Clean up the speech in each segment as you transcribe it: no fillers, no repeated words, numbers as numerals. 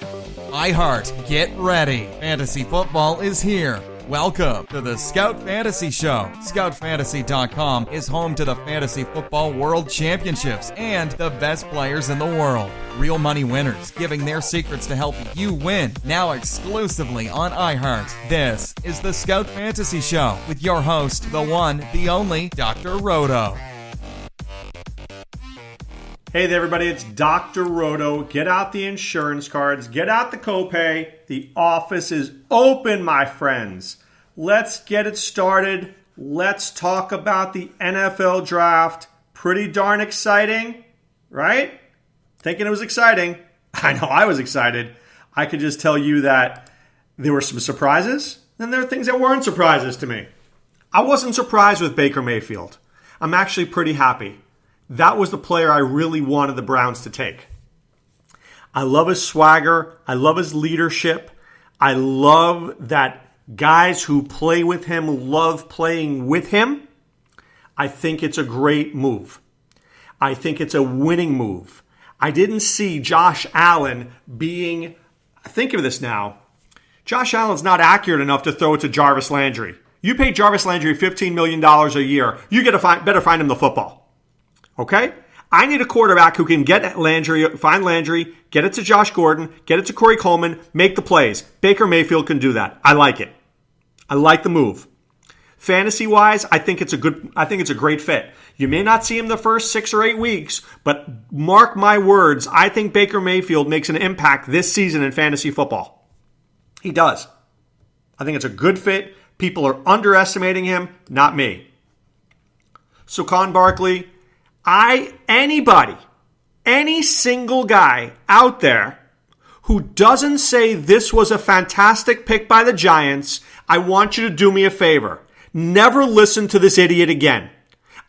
iHeart, get ready. Fantasy football is here. Welcome to the Scout Fantasy Show. ScoutFantasy.com is home to the Fantasy Football World Championships and the best players in the world. Real money winners giving their secrets to help you win. Now exclusively on iHeart. This is the Scout Fantasy Show with your host, the one, the only, Dr. Roto. Hey there, everybody. It's Dr. Roto. Get out the insurance cards. Get out the copay. The office is open, my friends. Let's get it started. Let's talk about the NFL draft. Pretty darn exciting, right? Thinking it was exciting. I know I was excited. I could just tell you that there were some surprises, and there are things that weren't surprises to me. I wasn't surprised with Baker Mayfield. I'm actually pretty happy. That was the player I really wanted the Browns to take. I love his swagger. I love his leadership. I love that guys who play with him love playing with him. I think it's a great move. I think it's a winning move. I didn't see Josh Allen being, think of this now, Josh Allen's not accurate enough to throw it to Jarvis Landry. You pay Jarvis Landry $15 million a year, you better find him the football. Okay? I need a quarterback who can get Landry, find Landry, get it to Josh Gordon, get it to Corey Coleman, make the plays. Baker Mayfield can do that. I like it. I like the move. Fantasy-wise, I think it's a great fit. You may not see him the first 6 or 8 weeks, but mark my words, I think Baker Mayfield makes an impact this season in fantasy football. He does. I think it's a good fit. People are underestimating him, not me. Saquon Barkley, any single guy out there who doesn't say this was a fantastic pick by the Giants, I want you to do me a favor. Never listen to this idiot again.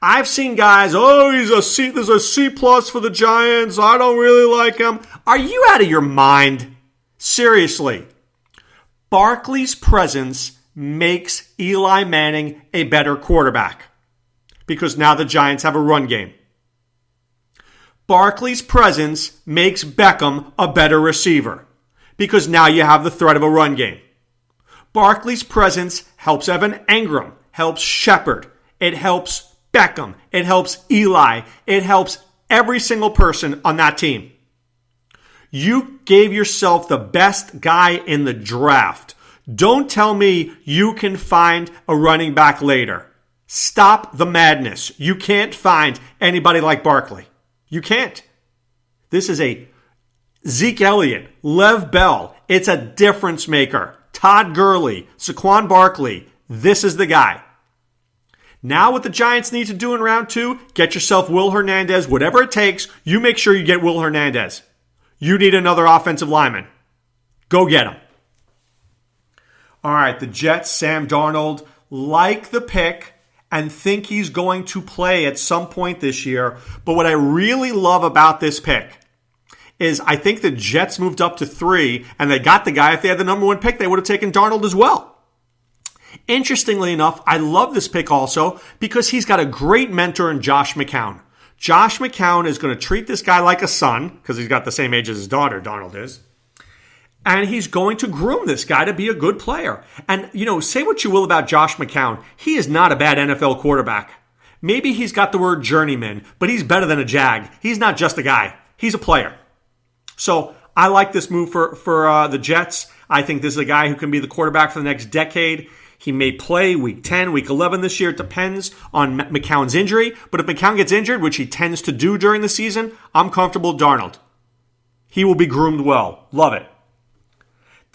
I've seen guys, there's a C plus for the Giants. I don't really like him. Are you out of your mind? Seriously. Barkley's presence makes Eli Manning a better quarterback because now the Giants have a run game. Barkley's presence makes Beckham a better receiver because now you have the threat of a run game. Barkley's presence helps Evan Engram, helps Shepard, it helps Beckham, it helps Eli, it helps every single person on that team. You gave yourself the best guy in the draft. Don't tell me you can find a running back later. Stop the madness. You can't find anybody like Barkley. You can't. This is a Zeke Elliott, Lev Bell. It's a difference maker. Todd Gurley, Saquon Barkley. This is the guy. Now what the Giants need to do in round 2, get yourself Will Hernandez. Whatever it takes, you make sure you get Will Hernandez. You need another offensive lineman. Go get him. All right, the Jets, Sam Darnold, like the pick and think he's going to play at some point this year. But what I really love about this pick is I think the Jets moved up to 3 and they got the guy. If they had the number 1 pick, they would have taken Darnold as well. Interestingly enough, I love this pick also because he's got a great mentor in Josh McCown. Josh McCown is going to treat this guy like a son because he's got the same age as his daughter, Darnold is. And he's going to groom this guy to be a good player. And, say what you will about Josh McCown. He is not a bad NFL quarterback. Maybe he's got the word journeyman, but he's better than a jag. He's not just a guy. He's a player. So I like this move for the Jets. I think this is a guy who can be the quarterback for the next decade. He may play week 10, week 11 this year. It depends on McCown's injury. But if McCown gets injured, which he tends to do during the season, I'm comfortable with Darnold. He will be groomed well. Love it.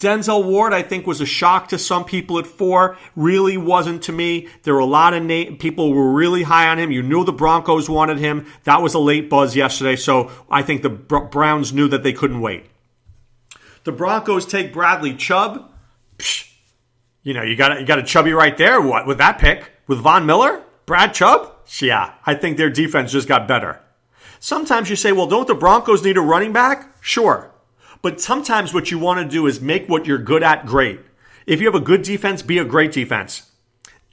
Denzel Ward, I think, was a shock to some people at 4. Really wasn't to me. There were a lot of people who were really high on him. You knew the Broncos wanted him. That was a late buzz yesterday, so I think the Browns knew that they couldn't wait. The Broncos take Bradley Chubb. Psh, you got a Chubby right there. What with that pick? With Von Miller? Brad Chubb? Yeah, I think their defense just got better. Sometimes you say, well, don't the Broncos need a running back? Sure. But sometimes what you want to do is make what you're good at great. If you have a good defense, be a great defense.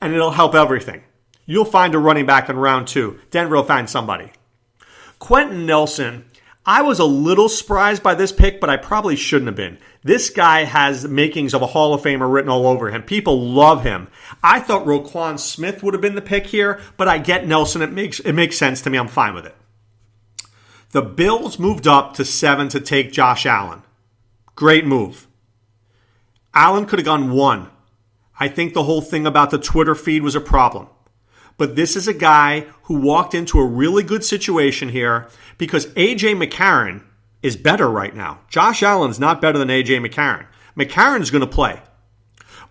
And it'll help everything. You'll find a running back in round 2. Denver will find somebody. Quentin Nelson, I was a little surprised by this pick, but I probably shouldn't have been. This guy has the makings of a Hall of Famer written all over him. People love him. I thought Roquan Smith would have been the pick here, but I get Nelson. It makes sense to me. I'm fine with it. The Bills moved up to 7 to take Josh Allen. Great move. Allen could have gone 1. I think the whole thing about the Twitter feed was a problem. But this is a guy who walked into a really good situation here because A.J. McCarron is better right now. Josh Allen's not better than A.J. McCarron. McCarron's going to play.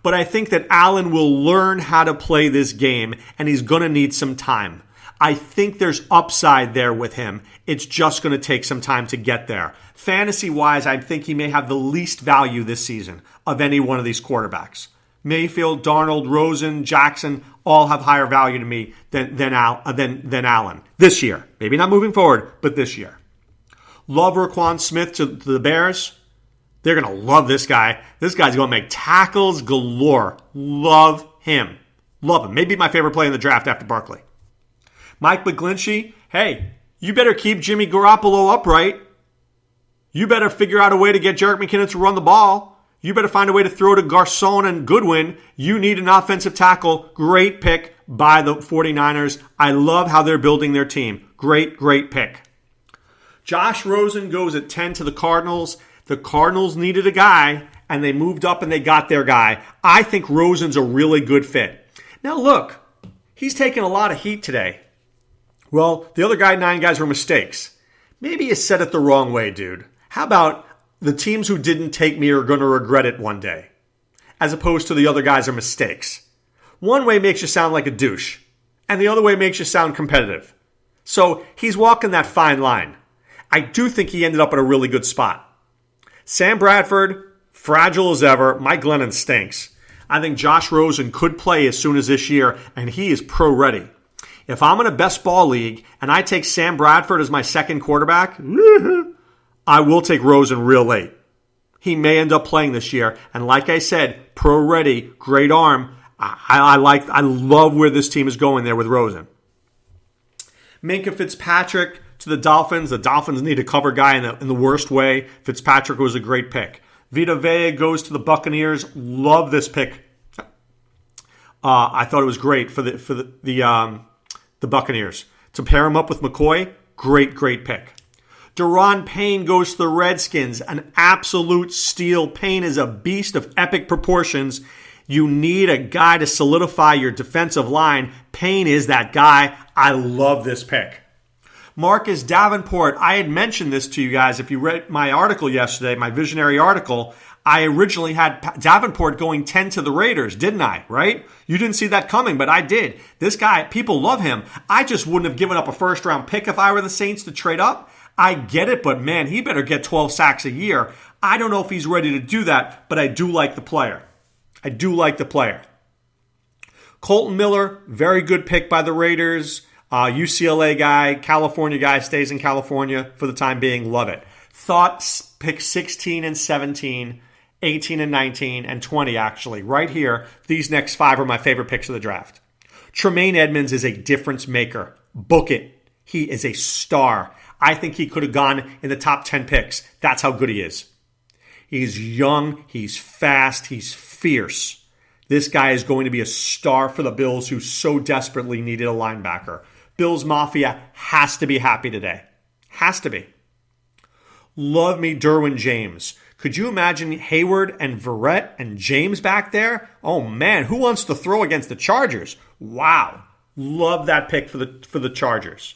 But I think that Allen will learn how to play this game, and he's going to need some time. I think there's upside there with him. It's just going to take some time to get there. Fantasy-wise, I think he may have the least value this season of any one of these quarterbacks. Mayfield, Darnold, Rosen, Jackson all have higher value to me than Allen this year. Maybe not moving forward, but this year. Love Roquan Smith to the Bears. They're going to love this guy. This guy's going to make tackles galore. Love him. Love him. Maybe my favorite play in the draft after Barkley. Mike McGlinchey, hey, you better keep Jimmy Garoppolo upright. You better figure out a way to get Jerick McKinnon to run the ball. You better find a way to throw to Garcon and Goodwin. You need an offensive tackle. Great pick by the 49ers. I love how they're building their team. Great, great pick. Josh Rosen goes at 10 to the Cardinals. The Cardinals needed a guy, and they moved up and they got their guy. I think Rosen's a really good fit. Now look, he's taken a lot of heat today. Well, the other 9 guys were mistakes. Maybe you said it the wrong way, dude. How about the teams who didn't take me are going to regret it one day, as opposed to the other guys are mistakes? One way makes you sound like a douche, and the other way makes you sound competitive. So he's walking that fine line. I do think he ended up at a really good spot. Sam Bradford, fragile as ever. Mike Glennon stinks. I think Josh Rosen could play as soon as this year, and he is pro-ready. If I'm in a best ball league and I take Sam Bradford as my second quarterback, I will take Rosen real late. He may end up playing this year. And like I said, pro-ready, great arm. I love where this team is going there with Rosen. Minkah Fitzpatrick to the Dolphins. The Dolphins need a cover guy in the worst way. Fitzpatrick was a great pick. Vita Vea goes to the Buccaneers. Love this pick. I thought it was great for the Buccaneers. To pair him up with McCoy, great pick. Daron Payne goes to the Redskins. An absolute steal. Payne is a beast of epic proportions. You need a guy to solidify your defensive line. Payne is that guy. I love this pick. Marcus Davenport. I had mentioned this to you guys. If you read my article yesterday, my visionary article, I originally had Davenport going 10 to the Raiders, didn't I? Right? You didn't see that coming, but I did. This guy, people love him. I just wouldn't have given up a first-round pick if I were the Saints to trade up. I get it, but man, he better get 12 sacks a year. I don't know if he's ready to do that, but I do like the player. Colton Miller, very good pick by the Raiders. UCLA guy, California guy, stays in California for the time being. Love it. Thought pick 16 and 17, 18 and 19, and 20 actually. Right here, these next 5 are my favorite picks of the draft. Tremaine Edmonds is a difference maker. Book it. He is a star. I think he could have gone in the top 10 picks. That's how good he is. He's young, he's fast, he's fierce. This guy is going to be a star for the Bills who so desperately needed a linebacker. Bills Mafia has to be happy today. Has to be. Love me Derwin James. Could you imagine Hayward and Verrett and James back there? Oh man, who wants to throw against the Chargers? Wow. Love that pick for the Chargers.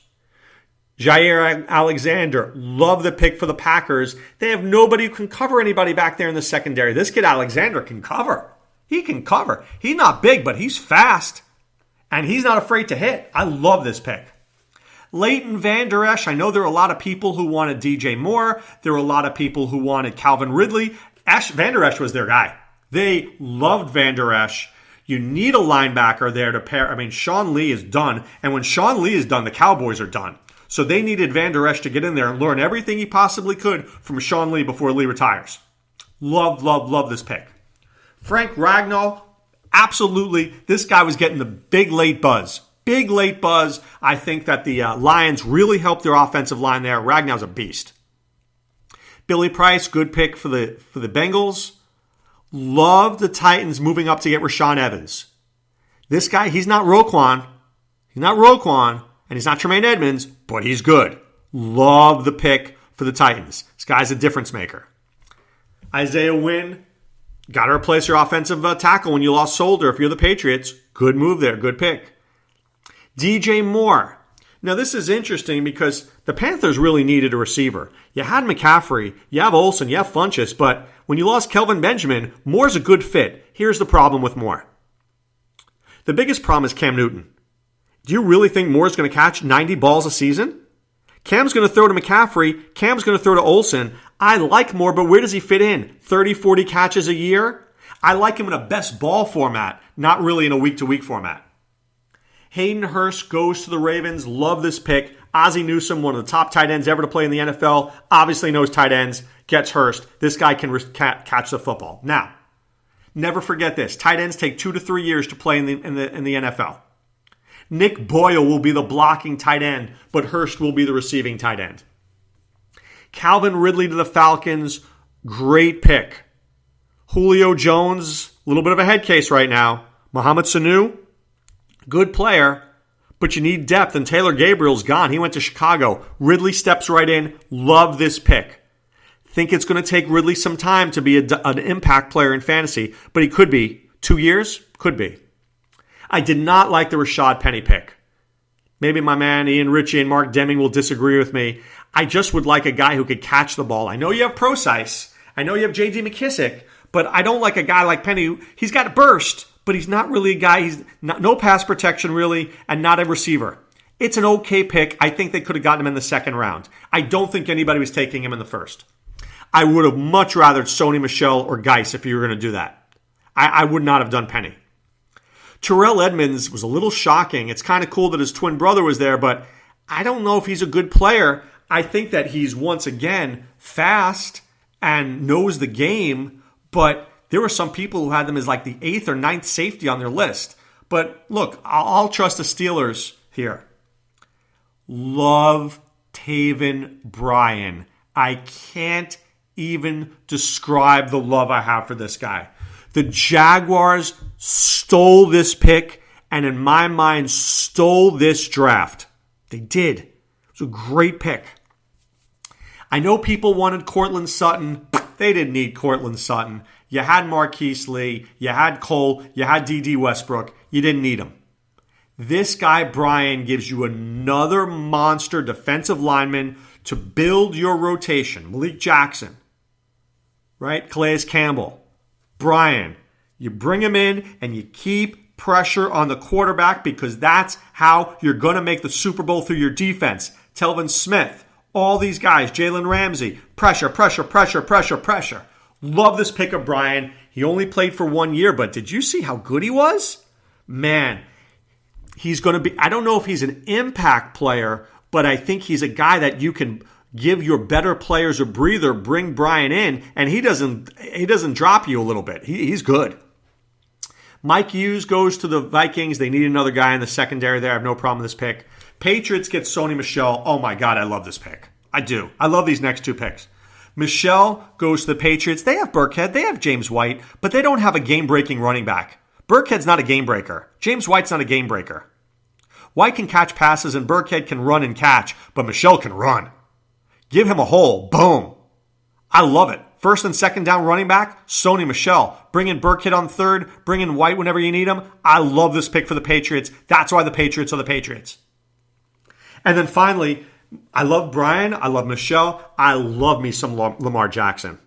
Jair Alexander, love the pick for the Packers. They have nobody who can cover anybody back there in the secondary. This kid Alexander can cover. He can cover. He's not big, but he's fast. And he's not afraid to hit. I love this pick. Leighton Vander Esch. I know there are a lot of people who wanted DJ Moore. There were a lot of people who wanted Calvin Ridley. Vander Esch was their guy. They loved Vander Esch. You need a linebacker there to pair. I mean, Sean Lee is done. And when Sean Lee is done, the Cowboys are done. So they needed Vander Esch to get in there and learn everything he possibly could from Sean Lee before Lee retires. Love this pick. Frank Ragnow, absolutely. This guy was getting the big late buzz. I think that the Lions really helped their offensive line there. Ragnow's a beast. Billy Price, good pick for the Bengals. Love the Titans moving up to get Rashaan Evans. This guy, he's not Roquan. He's not Roquan, and he's not Tremaine Edmonds, but he's good. Love the pick for the Titans. This guy's a difference maker. Isaiah Wynn, got to replace your offensive tackle when you lost Solder. If you're the Patriots, good move there, good pick. DJ Moore. Now, this is interesting because the Panthers really needed a receiver. You had McCaffrey, you have Olsen, you have Funchess, but when you lost Kelvin Benjamin, Moore's a good fit. Here's the problem with Moore. The biggest problem is Cam Newton. Do you really think Moore's going to catch 90 balls a season? Cam's going to throw to McCaffrey. Cam's going to throw to Olsen. I like Moore, but where does he fit in? 30, 40 catches a year? I like him in a best ball format, not really in a week-to-week format. Hayden Hurst goes to the Ravens. Love this pick. Ozzie Newsome, one of the top tight ends ever to play in the NFL, obviously knows tight ends, gets Hurst. This guy can catch the football. Now, never forget this. Tight ends take 2 to 3 years to play in the NFL. Nick Boyle will be the blocking tight end, but Hurst will be the receiving tight end. Calvin Ridley to the Falcons, great pick. Julio Jones, a little bit of a head case right now. Mohamed Sanu, good player, but you need depth, and Taylor Gabriel's gone. He went to Chicago. Ridley steps right in. Love this pick. Think it's going to take Ridley some time to be an impact player in fantasy, but he could be. 2 years? Could be. I did not like the Rashad Penny pick. Maybe my man Ian Ritchie and Mark Deming will disagree with me. I just would like a guy who could catch the ball. I know you have Procise. I know you have J.D. McKissick, but I don't like a guy like Penny. He's got a burst, but he's not really a guy. He's no pass protection really, and not a receiver. It's an okay pick. I think they could have gotten him in the second round. I don't think anybody was taking him in the first. I would have much rather Sony Michel or Geis if you were going to do that. I would not have done Penny. Terrell Edmonds was a little shocking. It's kind of cool that his twin brother was there, but I don't know if he's a good player. I think that he's, once again, fast and knows the game, but there were some people who had them as like the 8th or 9th safety on their list. But look, I'll trust the Steelers here. Love Taven Bryan. I can't even describe the love I have for this guy. The Jaguars stole this pick and, in my mind, stole this draft. They did. It was a great pick. I know people wanted Cortland Sutton. They didn't need Cortland Sutton. You had Marquise Lee. You had Cole. You had D.D. Westbrook. You didn't need him. This guy, Bryan, gives you another monster defensive lineman to build your rotation. Malik Jackson, right? Calais Campbell. Bryan, you bring him in and you keep pressure on the quarterback because that's how you're going to make the Super Bowl through your defense. Telvin Smith, all these guys, Jalen Ramsey, pressure, pressure, pressure, pressure, pressure. Love this pick of Bryan. He only played for 1 year, but did you see how good he was? Man, he's going to be, I don't know if he's an impact player, but I think he's a guy that you can give your better players a breather, bring Bryan in, and he doesn't drop you a little bit. He's good. Mike Hughes goes to the Vikings. They need another guy in the secondary there. I have no problem with this pick. Patriots get Sony Michel. Oh my God, I love this pick. I do. I love these next two picks. Michel goes to the Patriots. They have Burkhead. They have James White, but they don't have a game-breaking running back. Burkhead's not a game breaker. James White's not a game breaker. White can catch passes and Burkhead can run and catch, but Michel can run. Give him a hole. Boom. I love it. First and second down running back, Sony Michel. Bring in Burkhead on third. Bring in White whenever you need him. I love this pick for the Patriots. That's why the Patriots are the Patriots. And then finally, I love Bryan. I love Michel. I love me some Lamar Jackson.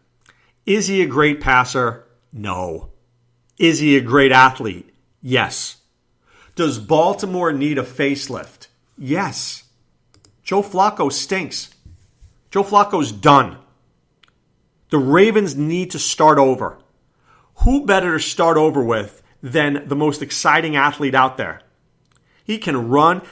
Is he a great passer? No. Is he a great athlete? Yes. Does Baltimore need a facelift? Yes. Joe Flacco stinks. Joe Flacco's done. The Ravens need to start over. Who better to start over with than the most exciting athlete out there? He can run.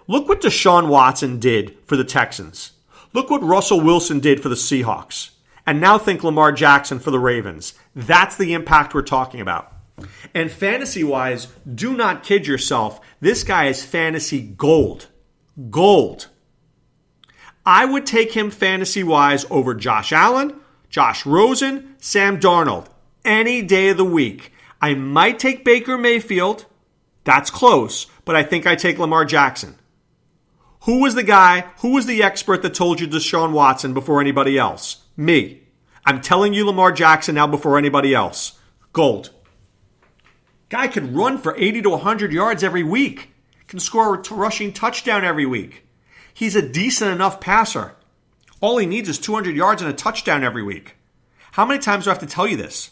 Look what Deshaun Watson did for the Texans. Look what Russell Wilson did for the Seahawks. And now think Lamar Jackson for the Ravens. That's the impact we're talking about. And fantasy-wise, do not kid yourself. This guy is fantasy gold. Gold. I would take him fantasy-wise over Josh Allen, Josh Rosen, Sam Darnold, any day of the week. I might take Baker Mayfield. That's close, but I think I take Lamar Jackson. Who was the expert that told you Deshaun Watson before anybody else? Me. I'm telling you Lamar Jackson now before anybody else. Gold. Guy can run for 80 to 100 yards every week. Can score a rushing touchdown every week. He's a decent enough passer. All he needs is 200 yards and a touchdown every week. How many times do I have to tell you this?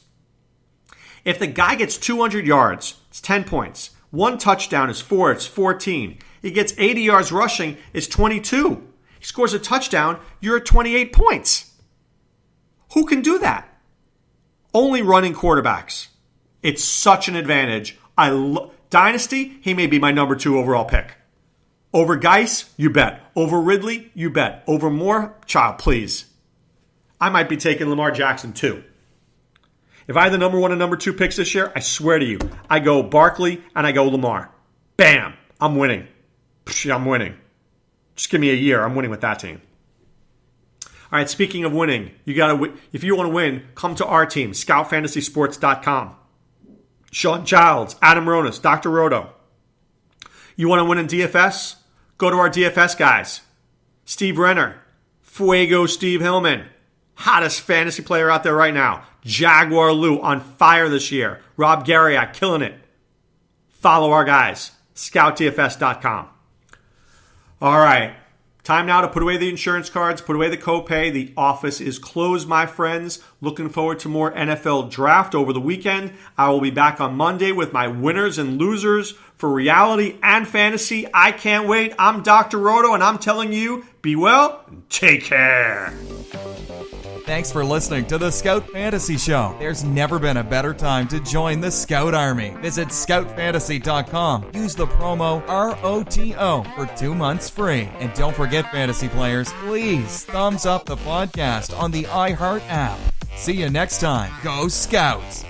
If the guy gets 200 yards, it's 10 points. One touchdown is 4, it's 14. He gets 80 yards rushing, it's 22. He scores a touchdown, you're at 28 points. Who can do that? Only running quarterbacks. It's such an advantage. Dynasty, he may be my number 2 overall pick. Over Geis, you bet. Over Ridley, you bet. Over Moore, child, please. I might be taking Lamar Jackson too. If I had the number 1 and number 2 picks this year, I swear to you, I go Barkley and I go Lamar. Bam! I'm winning. I'm winning. Just give me a year. I'm winning with that team. All right, speaking of winning, if you want to win, come to our team, scoutfantasysports.com. Sean Childs, Adam Ronas, Dr. Roto. You want to win in DFS? Go to our DFS guys. Steve Renner, Fuego Steve Hillman, hottest fantasy player out there right now. Jaguar Lou on fire this year. Rob Garriott killing it. Follow our guys. ScoutDFS.com. All right. Time now to put away the insurance cards, put away the copay. The office is closed, my friends. Looking forward to more NFL draft over the weekend. I will be back on Monday with my winners and losers for reality and fantasy. I can't wait. I'm Dr. Roto, and I'm telling you, be well and take care. Thanks for listening to the Scout Fantasy Show. There's never been a better time to join the Scout Army. Visit scoutfantasy.com. Use the promo ROTO for 2 months free. And don't forget, fantasy players, please thumbs up the podcast on the iHeart app. See you next time. Go Scouts!